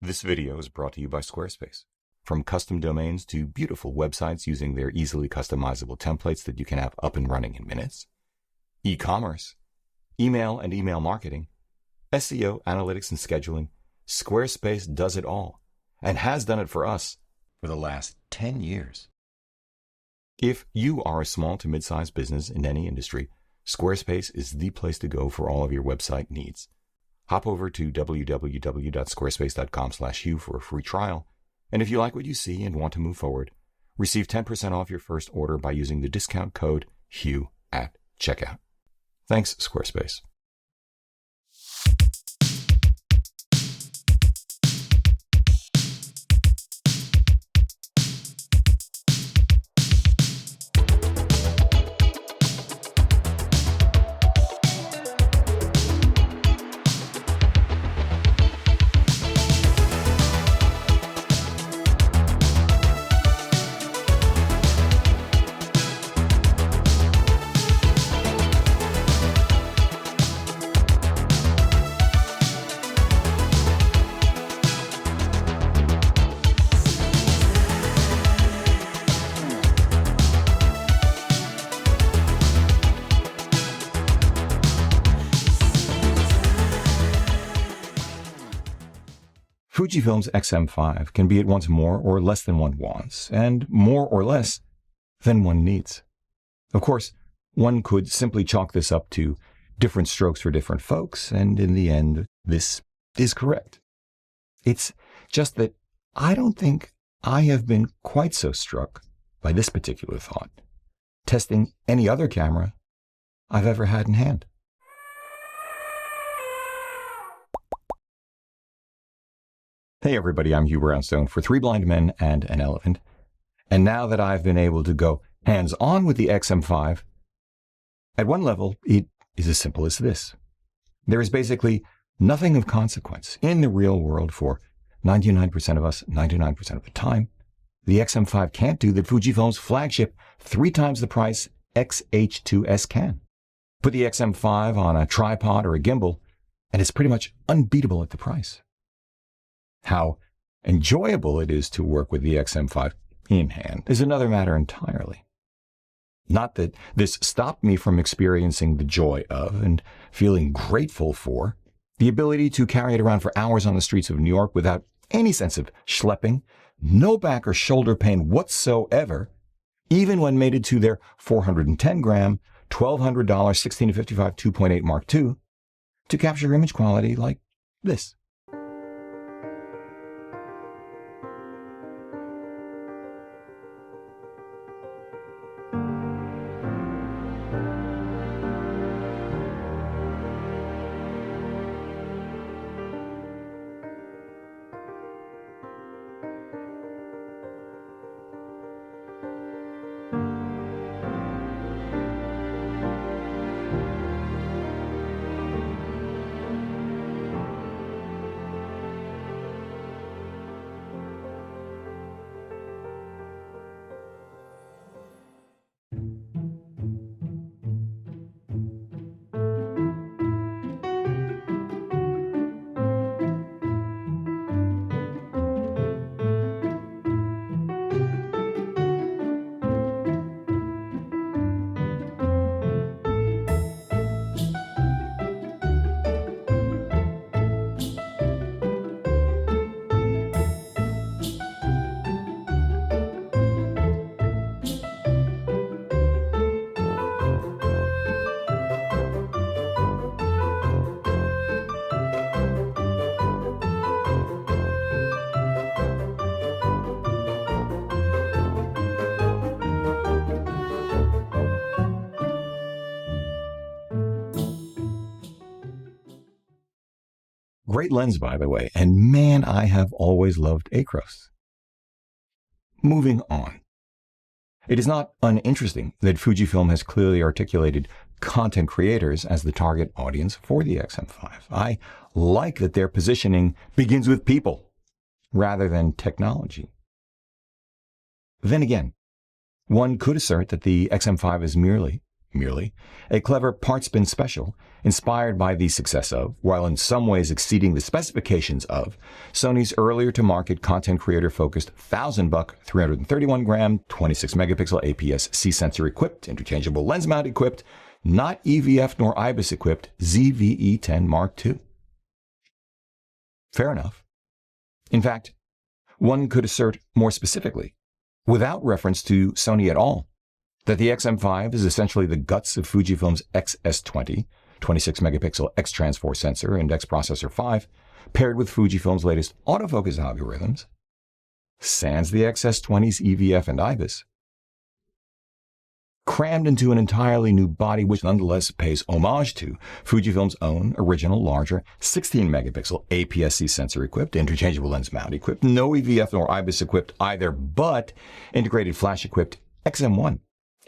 This video is brought to you by Squarespace. From custom domains to beautiful websites using their easily customizable templates that you can have up and running in minutes, e-commerce, email and email marketing, SEO, analytics, and scheduling, Squarespace does it all and has done it for us for the last 10 years. If you are a small to mid-sized business in any industry, Squarespace is the place to go for all of your website needs. Hop over to www.squarespace.com/Hugh for a free trial. And if you like what you see and want to move forward, receive 10% off your first order by using the discount code Hugh at checkout. Thanks, Squarespace. Fujifilm's X-M5 can be at once more or less than one wants, and more or less than one needs. Of course, one could simply chalk this up to different strokes for different folks, and in the end, this is correct. It's just that I don't think I have been quite so struck by this particular thought, testing any other camera I've ever had in hand. Hey everybody, I'm Hugh Brownstone for Three Blind Men and an Elephant. And now that I've been able to go hands-on with the X-M5, at one level, it is as simple as this. There is basically nothing of consequence in the real world for 99% of us, 99% of the time. The X-M5 can't do that Fujifilm's flagship 3 times the price X-H2S can. Put the X-M5 on a tripod or a gimbal, and it's pretty much unbeatable at the price. How enjoyable it is to work with the X-M5 in hand is another matter entirely. Not that this stopped me from experiencing the joy of and feeling grateful for the ability to carry it around for hours on the streets of New York without any sense of schlepping, no back or shoulder pain whatsoever, even when mated to their 410-gram, $1,200 16-55 2.8 Mark II to capture image quality like this. Great lens, by the way, and man, I have always loved acros. Moving on. It is not uninteresting that Fujifilm has clearly articulated content creators as the target audience for the X-M5. I like that their positioning begins with people rather than technology. Then again, one could assert that the X-M5 is merely merely a clever part spin special inspired by the success of, while in some ways exceeding the specifications of, Sony's earlier to market content creator focused $1,000 331 gram 26 megapixel APS-C sensor equipped, interchangeable lens mount equipped, not EVF nor IBIS equipped ZVE10 Mark II. Fair enough. In fact, one could assert more specifically, without reference to Sony at all, that the X-M5 is essentially the guts of Fujifilm's XS20, 26 megapixel X-Trans4 sensor and X-Processor 5, paired with Fujifilm's latest autofocus algorithms, sans the XS20's EVF and IBIS, crammed into an entirely new body which nonetheless pays homage to Fujifilm's own original larger 16 megapixel APS-C sensor equipped, interchangeable lens mount equipped, no EVF nor IBIS equipped either, but integrated flash equipped X-M1.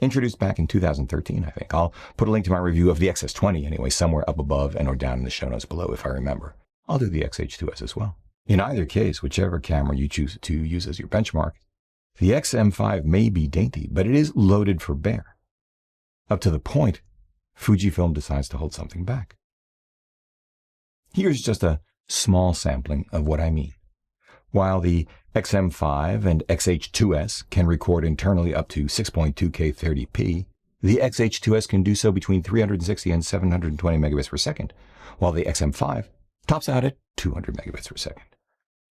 Introduced back in 2013, I think. I'll put a link to my review of the XS20 anyway, somewhere up above and or down in the show notes below if I remember. I'll do the XH2S as well. In either case, whichever camera you choose to use as your benchmark, the X-M5 may be dainty, but it is loaded for bear. Up to the point, Fujifilm decides to hold something back. Here's just a small sampling of what I mean. While the X-M5 and XH2S can record internally up to 6.2K 30p, the XH2S can do so between 360 and 720 megabits per second, while the X-M5 tops out at 200 megabits per second.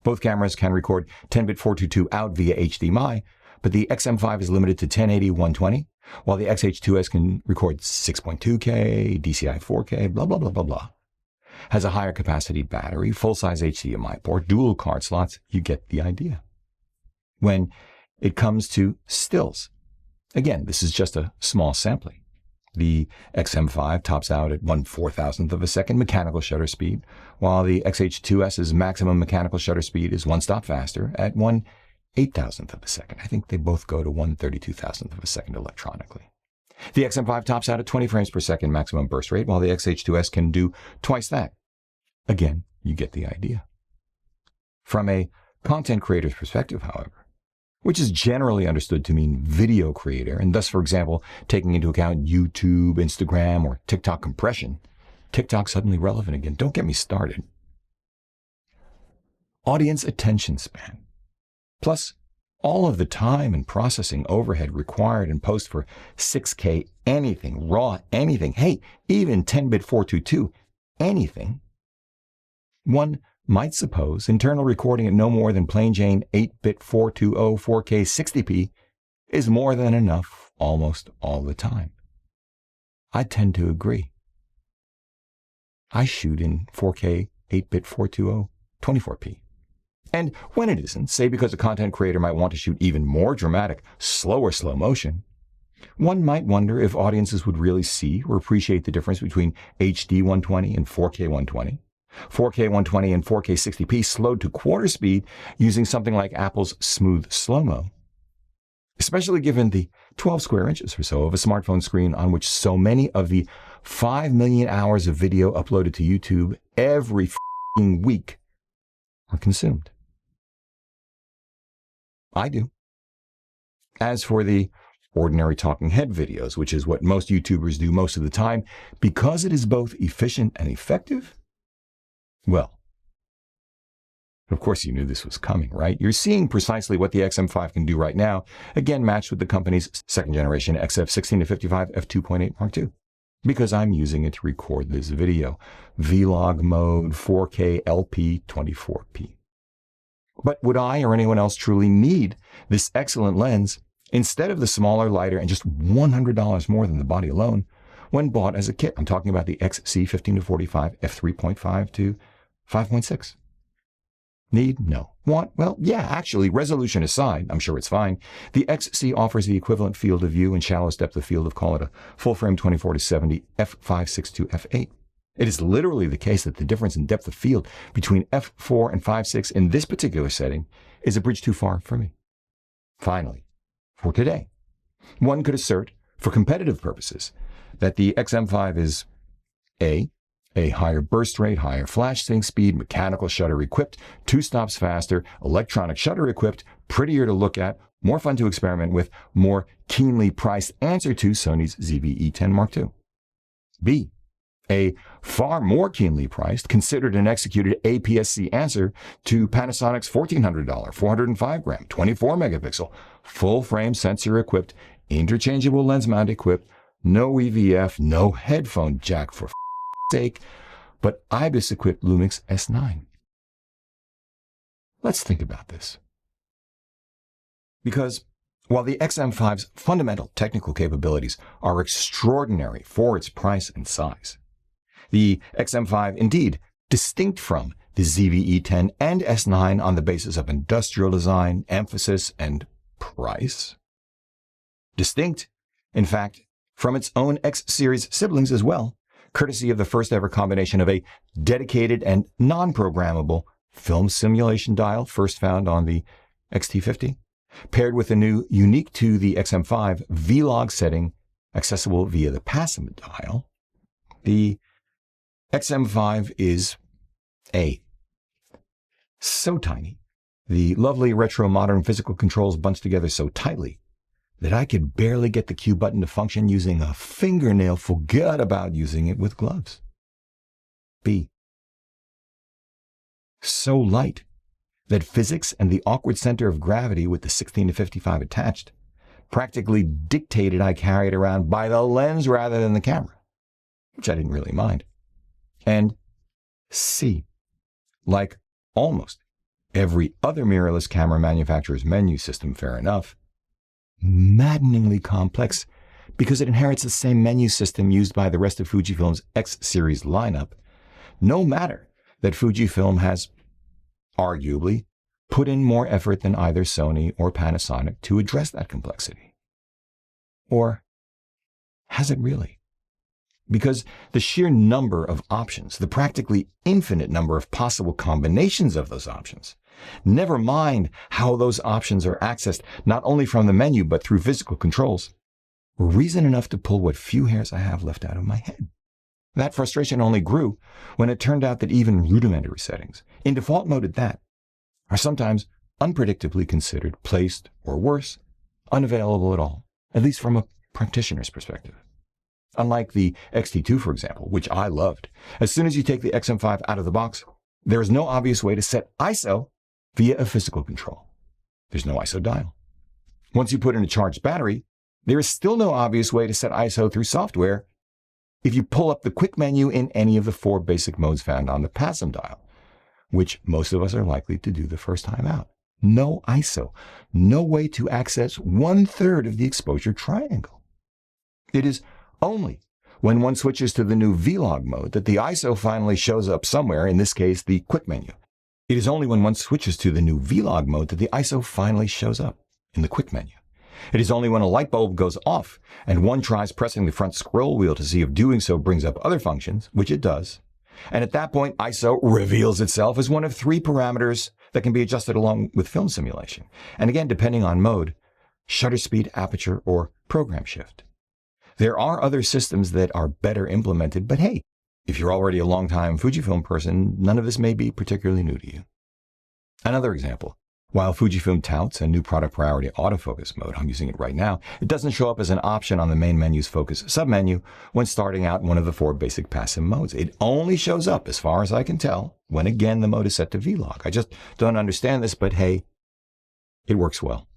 Both cameras can record 10-bit 422 out via HDMI, but the X-M5 is limited to 1080 120, while the XH2S can record 6.2K, DCI 4K, blah, blah, blah, blah, blah. Has a higher capacity battery, full-size HDMI port, dual card slots. You get the idea. When it comes to stills, again, this is just a small sampling. The X-M5 tops out at 1/4000th of a second mechanical shutter speed, while the XH2S's maximum mechanical shutter speed is one stop faster at 1/8000th of a second. I think they both go to 1/32,000th of a second electronically. The X-M5 tops out at 20 frames per second maximum burst rate, while the XH2S can do twice that. Again, you get the idea. From a content creator's perspective, however, which is generally understood to mean video creator, and thus, for example, taking into account YouTube, Instagram, or TikTok compression, TikTok's suddenly relevant again. Don't get me started. Audience attention span, plus all of the time and processing overhead required in post for 6K anything, raw anything, hey, even 10-bit 422 anything, one might suppose internal recording at no more than plain Jane 8-bit 420 4K 60p is more than enough almost all the time. I tend to agree. I shoot in 4K 8-bit 420 24p. And when it isn't, say because a content creator might want to shoot even more dramatic, slower slow motion, one might wonder if audiences would really see or appreciate the difference between HD 120 and 4K 120, 4K 120 and 4K 60p slowed to quarter speed using something like Apple's Smooth Slow-Mo, especially given the 12 square inches or so of a smartphone screen on which so many of the 5 million hours of video uploaded to YouTube every week are consumed. I do. As for the ordinary talking head videos, which is what most YouTubers do most of the time, because it is both efficient and effective, well, of course you knew this was coming, right? You're seeing precisely what the X-M5 can do right now, again matched with the company's second generation XF16-55 f2.8 Mark II, because I'm using it to record this video, vlog mode, 4K LP 24p. But would I or anyone else truly need this excellent lens instead of the smaller, lighter, and just $100 more than the body alone when bought as a kit? I'm talking about the XC15-45 f3.5 to 5.6. Need? No. Want? Well, yeah, actually, resolution aside, I'm sure it's fine. The XC offers the equivalent field of view and shallowest depth of field of, call it a full frame 24-70 f5.6 to f8. It is literally the case that the difference in depth of field between f4 and 5.6 in this particular setting is a bridge too far for me. Finally, for today, one could assert, for competitive purposes, that the X-M5 is A, A higher burst rate, higher flash sync speed, mechanical shutter equipped, 2 stops faster, electronic shutter equipped, prettier to look at, more fun to experiment with, more keenly priced answer to Sony's ZV-E10 Mark II. B. A far more keenly priced, considered and executed APS-C answer to Panasonic's $1,400, 405 gram, 24 megapixel, full-frame sensor-equipped, interchangeable lens mount equipped, no EVF, no headphone jack for sake, but IBIS-equipped Lumix S9. Let's think about this. Because while the X-M5's fundamental technical capabilities are extraordinary for its price and size, the X-M5 indeed distinct from the ZV-E10 and S9 on the basis of industrial design, emphasis, and price. Distinct, in fact, from its own X-series siblings as well, courtesy of the first ever combination of a dedicated and non-programmable film simulation dial first found on the X-T50, paired with a new, unique to the X-M5 V-Log setting accessible via the passive dial. The X-M5 is so tiny, the lovely retro modern physical controls bunched together so tightly that I could barely get the Q button to function using a fingernail, forget about using it with gloves. B. So light that physics and the awkward center of gravity with the 16 to 55 attached practically dictated I carry it around by the lens rather than the camera, which I didn't really mind. And C. Like almost every other mirrorless camera manufacturer's menu system, fair enough, maddeningly complex because it inherits the same menu system used by the rest of Fujifilm's X-series lineup, no matter that Fujifilm has, arguably, put in more effort than either Sony or Panasonic to address that complexity. Or has it really? Because the sheer number of options, the practically infinite number of possible combinations of those options, never mind how those options are accessed not only from the menu but through physical controls, were reason enough to pull what few hairs I have left out of my head. That frustration only grew when it turned out that even rudimentary settings, in default mode at that, are sometimes unpredictably considered placed, or worse, unavailable at all, at least from a practitioner's perspective. Unlike the X-T2, for example, which I loved, as soon as you take the X-M5 out of the box, there is no obvious way to set ISO via a physical control. There's no ISO dial. Once you put in a charged battery, there is still no obvious way to set ISO through software if you pull up the quick menu in any of the 4 basic modes found on the PASM dial, which most of us are likely to do the first time out. No ISO, no way to access 1/3 of the exposure triangle. It is only when one switches to the new V-Log mode that the ISO finally shows up somewhere, in this case, the quick menu. It is only when one switches to the new V-Log mode that the ISO finally shows up in the quick menu. It is only when a light bulb goes off and one tries pressing the front scroll wheel to see if doing so brings up other functions, which it does. And at that point, ISO reveals itself as one of 3 parameters that can be adjusted along with film simulation. And again, depending on mode, shutter speed, aperture, or program shift. There are other systems that are better implemented, but hey, if you're already a long-time Fujifilm person, none of this may be particularly new to you. Another example. While Fujifilm touts a new product priority autofocus mode, I'm using it right now, it doesn't show up as an option on the main menu's focus submenu when starting out one of the 4 basic passive modes. It only shows up, as far as I can tell, when again the mode is set to V-Log. I just don't understand this, but hey, it works well.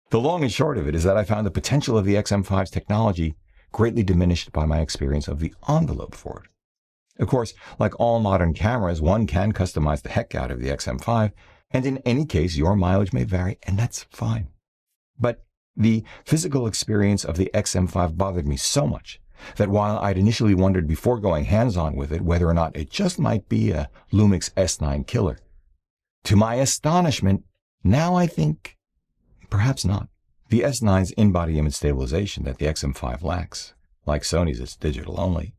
The long and short of it is that I found the potential of the X-M5's technology greatly diminished by my experience of the envelope for it. Of course, like all modern cameras, one can customize the heck out of the X-M5, and in any case, your mileage may vary, and that's fine. But the physical experience of the X-M5 bothered me so much that while I'd initially wondered before going hands-on with it whether or not it just might be a Lumix S9 killer, to my astonishment, now I think perhaps not. The S9's in-body image stabilization that the X-M5 lacks, like Sony's, it's digital only,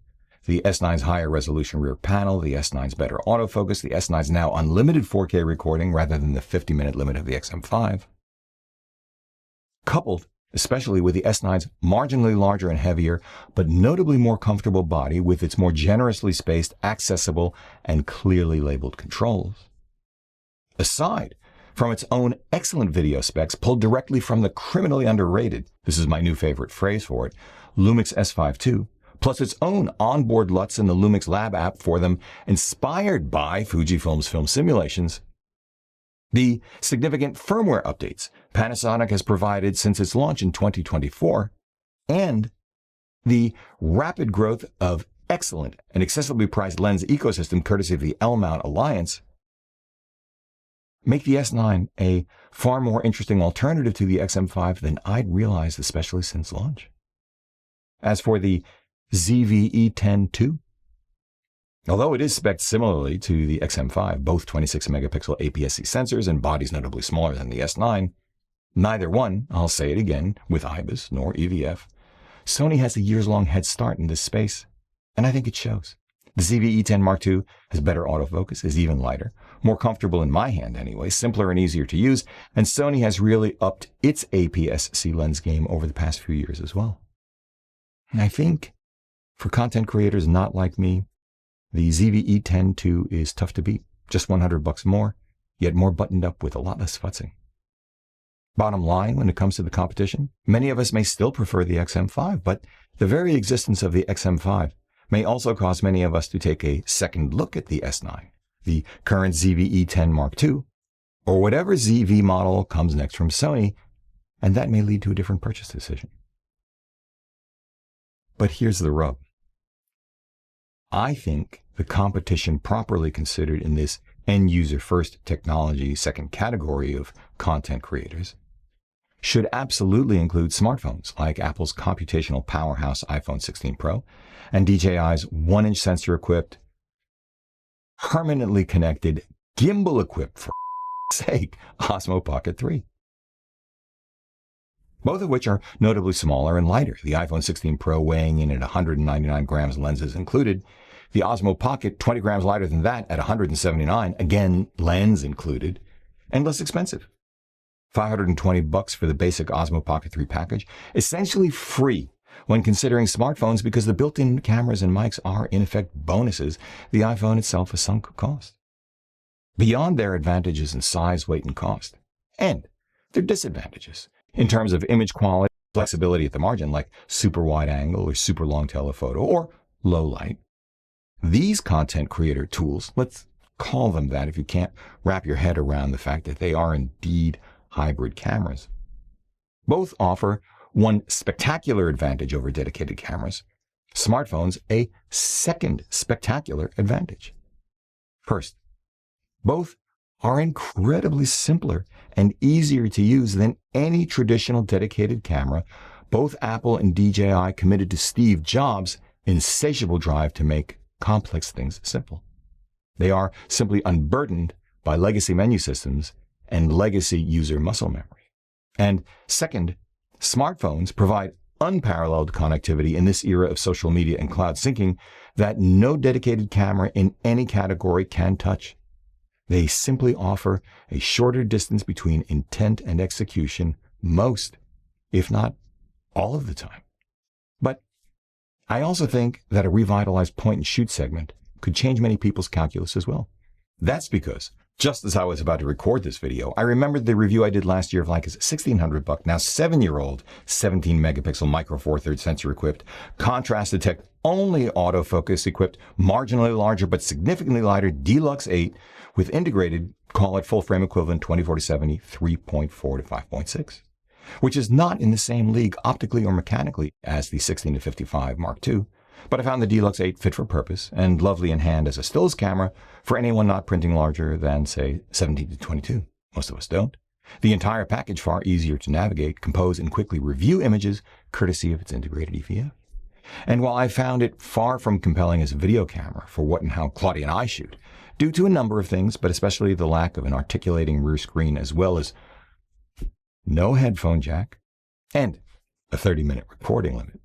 the S9's higher resolution rear panel, the S9's better autofocus, the S9's now unlimited 4K recording rather than the 50-minute limit of the XM5, coupled especially with the S9's marginally larger and heavier, but notably more comfortable body with its more generously spaced, accessible, and clearly labeled controls. Aside from its own excellent video specs pulled directly from the criminally underrated, this is my new favorite phrase for it, Lumix S5 II, plus its own onboard LUTs in the Lumix Lab app for them, inspired by Fujifilm's film simulations, the significant firmware updates Panasonic has provided since its launch in 2024, and the rapid growth of excellent and accessibly priced lens ecosystem courtesy of the L-Mount Alliance make the S9 a far more interesting alternative to the XM5 than I'd realized, especially since launch. As for the ZV-E10 II, although it is spec'd similarly to the XM5, both 26-megapixel APS-C sensors and bodies notably smaller than the S9, neither one, I'll say it again, with IBIS nor EVF, Sony has a years-long head start in this space, and I think it shows. The ZV-E10 Mark II has better autofocus, is even lighter, more comfortable in my hand anyway, simpler and easier to use, and Sony has really upped its APS-C lens game over the past few years as well. And I think, for content creators not like me, the ZV-E10 II is tough to beat, just $100 more, yet more buttoned up with a lot less futzing. Bottom line, when it comes to the competition, many of us may still prefer the XM5, but the very existence of the XM5 may also cause many of us to take a second look at the S9, the current ZV-E10 Mark II, or whatever ZV model comes next from Sony, and that may lead to a different purchase decision. But here's the rub. I think the competition properly considered in this end-user first technology second category of content creators should absolutely include smartphones like Apple's computational powerhouse iPhone 16 Pro and DJI's 1-inch sensor-equipped, permanently connected, gimbal-equipped, for sake, Osmo Pocket 3. Both of which are notably smaller and lighter, the iPhone 16 Pro weighing in at 199 grams lenses included, the Osmo Pocket 20 grams lighter than that at 179, again, lens included, and less expensive. $520 for the basic Osmo Pocket 3 package, essentially free when considering smartphones because the built-in cameras and mics are, in effect, bonuses the iPhone itself has sunk cost. Beyond their advantages in size, weight, and cost, and their disadvantages in terms of image quality, flexibility at the margin like super wide angle or super long telephoto or low light, these content creator tools, let's call them that if you can't wrap your head around the fact that they are indeed hybrid cameras, both offer one spectacular advantage over dedicated cameras, smartphones a second spectacular advantage. First, both are incredibly simpler and easier to use than any traditional dedicated camera, both Apple and DJI committed to Steve Jobs' insatiable drive to make complex things simple. They are simply unburdened by legacy menu systems and legacy user muscle memory. And second, smartphones provide unparalleled connectivity in this era of social media and cloud syncing that no dedicated camera in any category can touch. They simply offer a shorter distance between intent and execution most, if not all of the time. But I also think that a revitalized point-and-shoot segment could change many people's calculus as well. That's because, just as I was about to record this video, I remembered the review I did last year of Leica's $1,600, now 7-year-old 17-megapixel Micro Four Thirds sensor-equipped, contrast-detect only autofocus equipped, marginally larger but significantly lighter Deluxe 8 with integrated, call it full-frame equivalent 2040-70 3.4 to 5.6. Which is not in the same league optically or mechanically as the 16-55 Mark II, but I found the Deluxe 8 fit for purpose and lovely in hand as a stills camera for anyone not printing larger than, say, 17-22. Most of us don't. The entire package far easier to navigate, compose, and quickly review images courtesy of its integrated EVF. And while I found it far from compelling as a video camera for what and how Claudia and I shoot, due to a number of things, but especially the lack of an articulating rear screen as well as no headphone jack, and a 30-minute recording limit,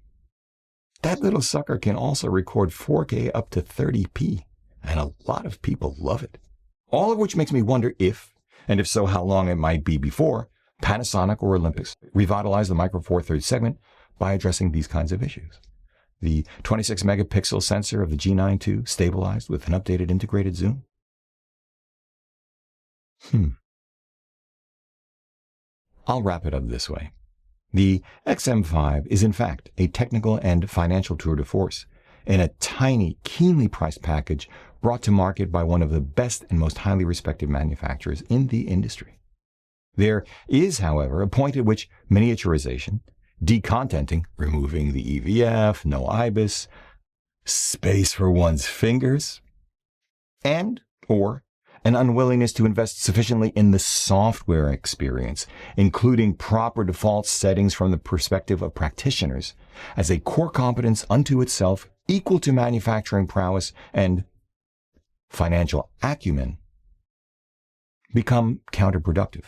That little sucker can also record 4K up to 30p, and a lot of people love it. All of which makes me wonder if, and if so, how long it might be before, Panasonic or Olympus revitalize the Micro Four Thirds segment by addressing these kinds of issues. The 26 megapixel sensor of the G9 II stabilized with an updated integrated zoom. I'll wrap it up this way. The X-M5 is in fact a technical and financial tour de force in a tiny, keenly priced package brought to market by one of the best and most highly respected manufacturers in the industry. There is, however, a point at which miniaturization, decontenting, removing the EVF, no IBIS, space for one's fingers, and or an unwillingness to invest sufficiently in the software experience, including proper default settings from the perspective of practitioners, as a core competence unto itself equal to manufacturing prowess and financial acumen, become counterproductive.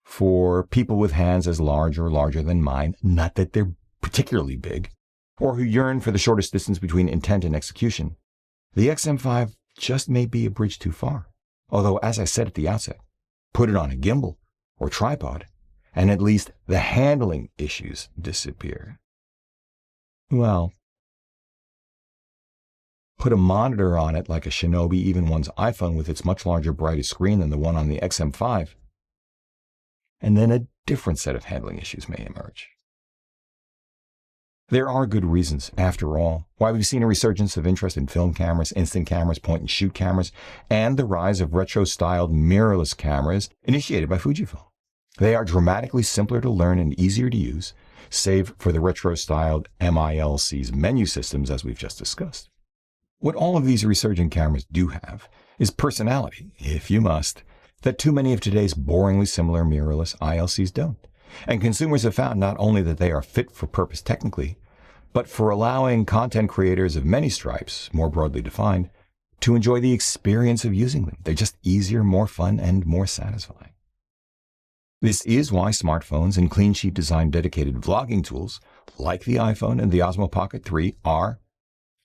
For people with hands as large or larger than mine, not that they're particularly big, or who yearn for the shortest distance between intent and execution, the X-M5 just may be a bridge too far. Although, as I said at the outset, put it on a gimbal or tripod, and at least the handling issues disappear. Well, put a monitor on it like a Shinobi, even one's iPhone with its much larger, brighter screen than the one on the X-M5, and then a different set of handling issues may emerge. There are good reasons, after all, why we've seen a resurgence of interest in film cameras, instant cameras, point-and-shoot cameras, and the rise of retro-styled mirrorless cameras initiated by Fujifilm. They are dramatically simpler to learn and easier to use, save for the retro-styled MILC's menu systems, as we've just discussed. What all of these resurgent cameras do have is personality, if you must, that too many of today's boringly similar mirrorless ILCs don't. And consumers have found not only that they are fit for purpose technically, but for allowing content creators of many stripes, more broadly defined, to enjoy the experience of using them. They're just easier, more fun, and more satisfying. This is why smartphones and clean sheet design dedicated vlogging tools, like the iPhone and the Osmo Pocket 3, are,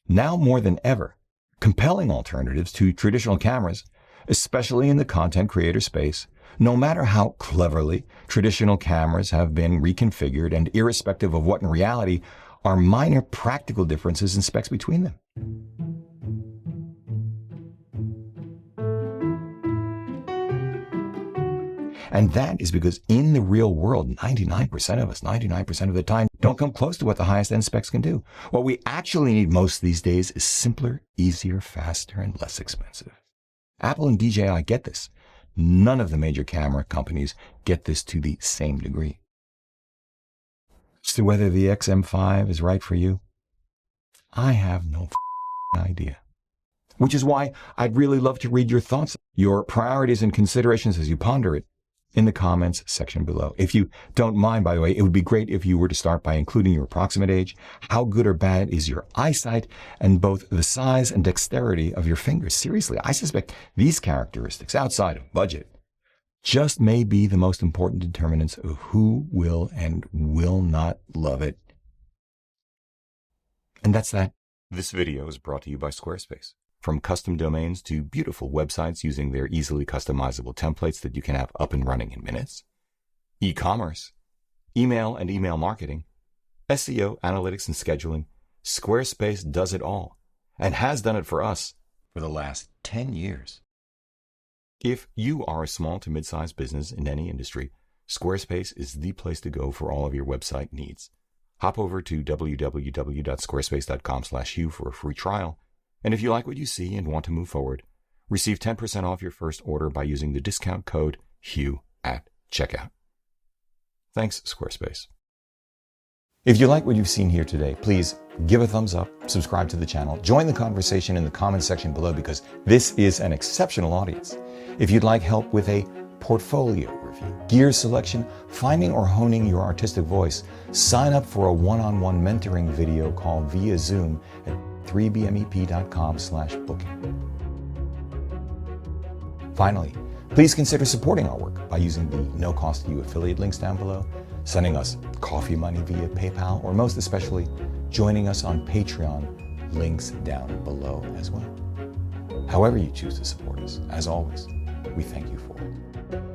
now more than ever, compelling alternatives to traditional cameras, especially in the content creator space, no matter how cleverly traditional cameras have been reconfigured and irrespective of what in reality are minor practical differences in specs between them. And that is because in the real world, 99% of us, 99% of the time, don't come close to what the highest end specs can do. What we actually need most these days is simpler, easier, faster, and less expensive. Apple and DJI get this. None of the major camera companies get this to the same degree. As to whether the X-M5 is right for you, I have no idea. Which is why I'd really love to read your thoughts, your priorities and considerations as you ponder it in the comments section below. If you don't mind, by the way, it would be great if you were to start by including your approximate age, how good or bad is your eyesight, and both the size and dexterity of your fingers. Seriously, I suspect these characteristics, outside of budget, just may be the most important determinants of who will and will not love it. And that's that. This video is brought to you by Squarespace. From custom domains to beautiful websites using their easily customizable templates that you can have up and running in minutes, e-commerce, email and email marketing, SEO, analytics, and scheduling, Squarespace does it all and has done it for us for the last 10 years. If you are a small to mid-sized business in any industry, Squarespace is the place to go for all of your website needs. Hop over to www.squarespace.com/Hugh for a free trial. And if you like what you see and want to move forward, receive 10% off your first order by using the discount code HUGH at checkout. Thanks, Squarespace. If you like what you've seen here today, please give a thumbs up, subscribe to the channel, join the conversation in the comments section below because this is an exceptional audience. If you'd like help with a portfolio review, gear selection, finding or honing your artistic voice, sign up for a one-on-one mentoring video call via Zoom at 3bmep.com/booking. Finally, please consider supporting our work by using the no-cost to you affiliate links down below, sending us coffee money via PayPal, or most especially, joining us on Patreon, links down below as well. However you choose to support us, as always, we thank you for it.